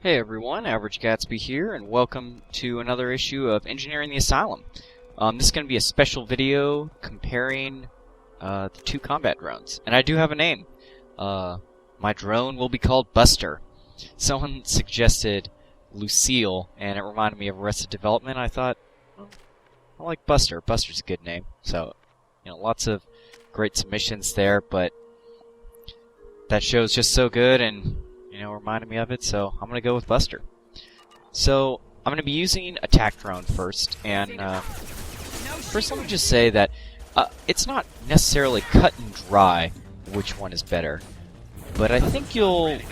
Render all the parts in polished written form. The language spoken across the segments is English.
Hey everyone, Average Gatsby here, and welcome to another issue of Engineering the Asylum. This is going to be a special video comparing the two combat drones. And I do have a name. My drone will be called Buster. Someone suggested Lucille, and it reminded me of Arrested Development. I thought, well, I like Buster. Buster's a good name. So, lots of great submissions there, but that show's just so good, and reminded me of it, so I'm going to go with Buster. So, I'm going to be using attack drone first, and first let me just say that it's not necessarily cut and dry which one is better, but I think you'll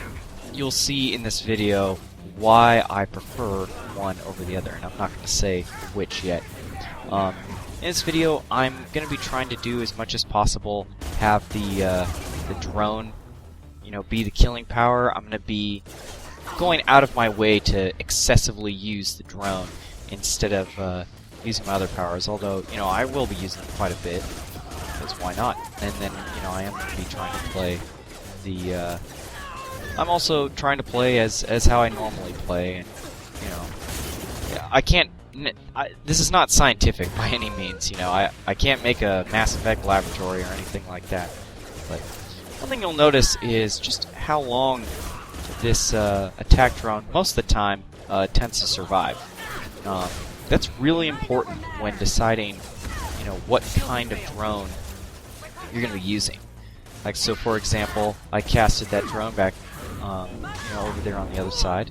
see in this video why I prefer one over the other, and I'm not going to say which yet. In this video, I'm going to be trying to do as much as possible, have the drone be the killing power. I'm going to be going out of my way to excessively use the drone instead of using my other powers, although, I will be using them quite a bit, because why not? And then, I am going to be trying to play the, I'm also trying to play as how I normally play, and, I can't, this is not scientific by any means, I can't make a Mass Effect laboratory or anything like that, but one thing you'll notice is just how long this attack drone, most of the time, tends to survive. That's really important when deciding, what kind of drone you're going to be using. Like, so for example, I casted that drone back, over there on the other side,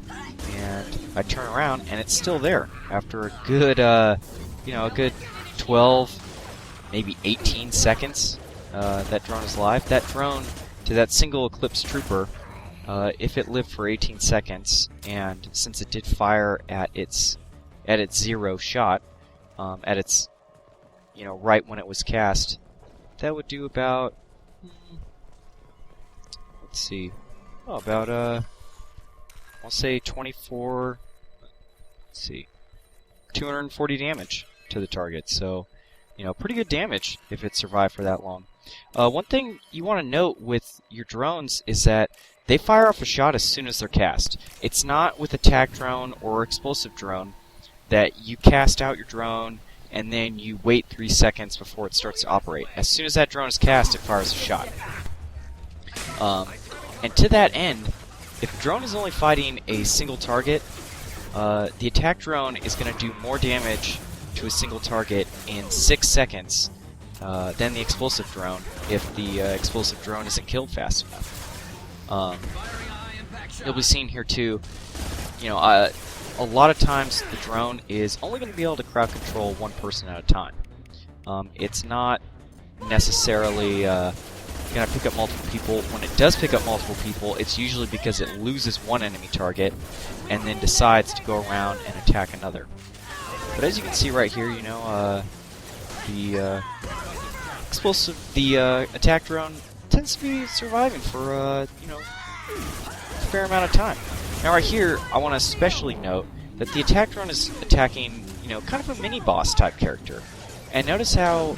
and I turn around and it's still there after a good, a good 12, maybe 18 seconds. That drone is live. That drone, to that single Eclipse Trooper, if it lived for 18 seconds, and since it did fire at its zero shot, at its, right when it was cast, that would do about, let's see, about, I'll say 24, let's see, 240 damage to the target, so, pretty good damage if it survived for that long. One thing you want to note with your drones is that they fire off a shot as soon as they're cast. It's not with attack drone or explosive drone that you cast out your drone and then you wait 3 seconds before it starts to operate. As soon as that drone is cast, it fires a shot. And to that end, if a drone is only fighting a single target, the attack drone is going to do more damage to a single target in 6 seconds than the explosive drone if the explosive drone isn't killed fast enough. You'll be seeing here too, a lot of times the drone is only going to be able to crowd control one person at a time. It's not necessarily going to pick up multiple people. When it does pick up multiple people, it's usually because it loses one enemy target and then decides to go around and attack another. But as you can see right here, the attack drone tends to be surviving for, a fair amount of time. Now right here, I want to especially note that the attack drone is attacking, kind of a mini-boss type character. And notice how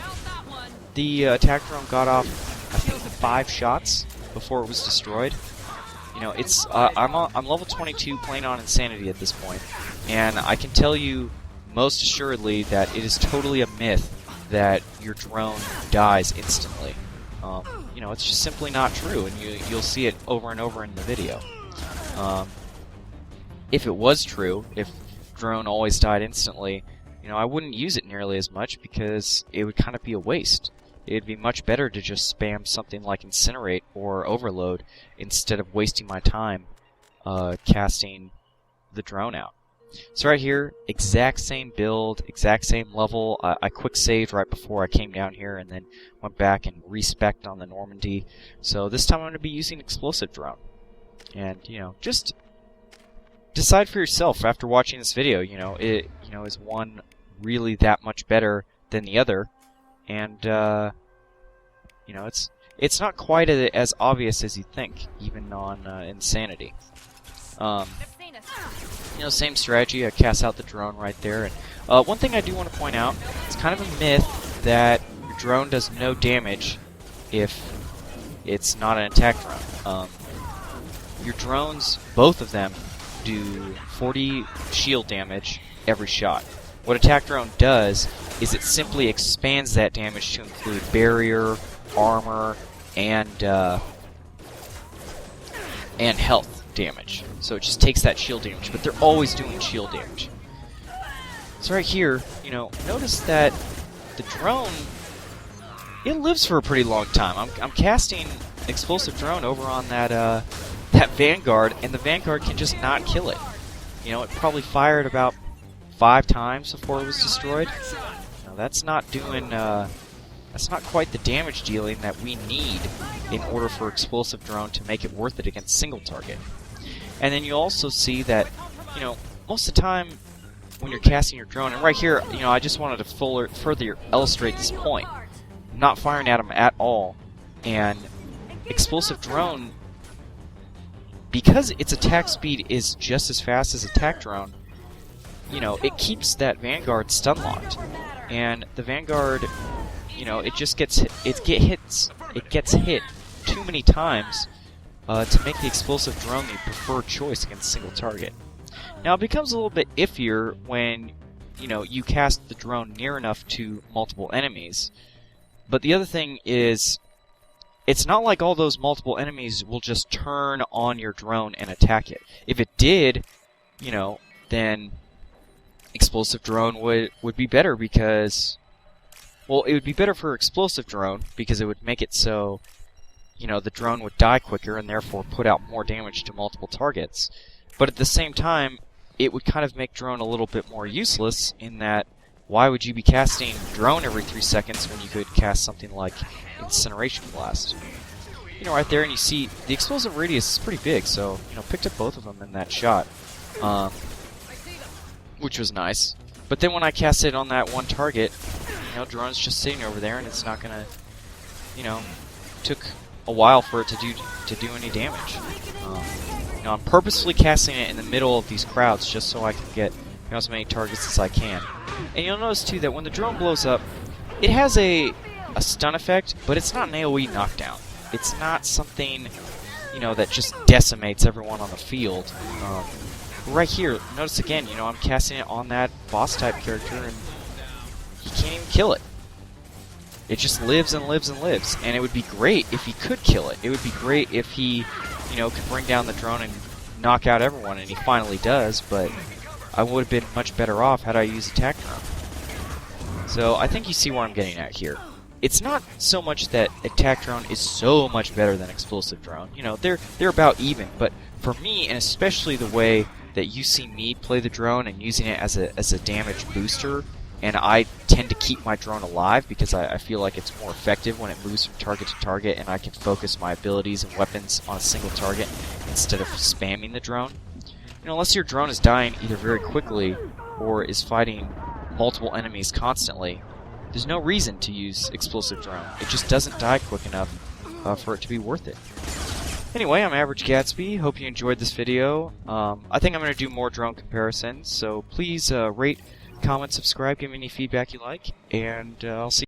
the attack drone got off, I think, 5 shots before it was destroyed. I'm level 22 playing on Insanity at this point, and I can tell you most assuredly that it is totally a myth that your drone dies instantly. It's just simply not true, and you'll see it over and over in the video. If it was true, if drone always died instantly, I wouldn't use it nearly as much because it would kind of be a waste. It'd be much better to just spam something like Incinerate or Overload instead of wasting my time casting the drone out. So right here, exact same build, exact same level. I quick saved right before I came down here and then went back and respec'd on the Normandy. So this time I'm going to be using explosive drone. And, just decide for yourself after watching this video, is one really that much better than the other? And, it's not quite as obvious as you think, even on Insanity. Same strategy. I cast out the drone right there. And one thing I do want to point out, it's kind of a myth that your drone does no damage if it's not an attack drone. Your drones, both of them, do 40 shield damage every shot. What attack drone does is it simply expands that damage to include barrier, armor, and health damage. So it just takes that shield damage, but they're always doing shield damage. So right here, notice that the drone, it lives for a pretty long time. I'm casting explosive drone over on that Vanguard, and the Vanguard can just not kill it. It probably fired about 5 times before it was destroyed. Now that's not quite the damage dealing that we need in order for explosive drone to make it worth it against single target. And then you also see that, most of the time when you're casting your drone, and right here, I just wanted to further illustrate this point. I'm not firing at them at all, and explosive drone, because its attack speed is just as fast as attack drone, it keeps that Vanguard stun locked, and the Vanguard, it just gets hit too many times to make the explosive drone the preferred choice against a single target. Now it becomes a little bit iffier when you cast the drone near enough to multiple enemies, but the other thing is, it's not like all those multiple enemies will just turn on your drone and attack it. If it did, then explosive drone would be better because, well, it would be better for explosive drone because it would make it so, the drone would die quicker and therefore put out more damage to multiple targets. But at the same time, it would kind of make drone a little bit more useless in that, why would you be casting drone every 3 seconds when you could cast something like Incineration Blast? Right there, and you see the explosive radius is pretty big, so, picked up both of them in that shot, which was nice. But then when I cast it on that one target, drone's just sitting over there, and it's not gonna, took a while for it to do any damage. I'm purposefully casting it in the middle of these crowds just so I can get as many targets as I can. And you'll notice too that when the drone blows up, it has a stun effect, but it's not an AoE knockdown. It's not something, that just decimates everyone on the field. Right here, notice again, I'm casting it on that boss type character, and he can't even kill it. It just lives and lives and lives, and it would be great if he could kill it. It would be great if he, could bring down the drone and knock out everyone, and he finally does, but I would have been much better off had I used attack drone. So I think you see where I'm getting at here. It's not so much that attack drone is so much better than explosive drone. They're about even, but for me, and especially the way that you see me play the drone and using it as a damage booster, and I tend to keep my drone alive because I feel like it's more effective when it moves from target to target, and I can focus my abilities and weapons on a single target instead of spamming the drone. Unless your drone is dying either very quickly or is fighting multiple enemies constantly, there's no reason to use explosive drone. It just doesn't die quick enough for it to be worth it. Anyway, I'm Average Gatsby. Hope you enjoyed this video. I think I'm going to do more drone comparisons, so please rate, comment, subscribe, give me any feedback you like, and I'll see you.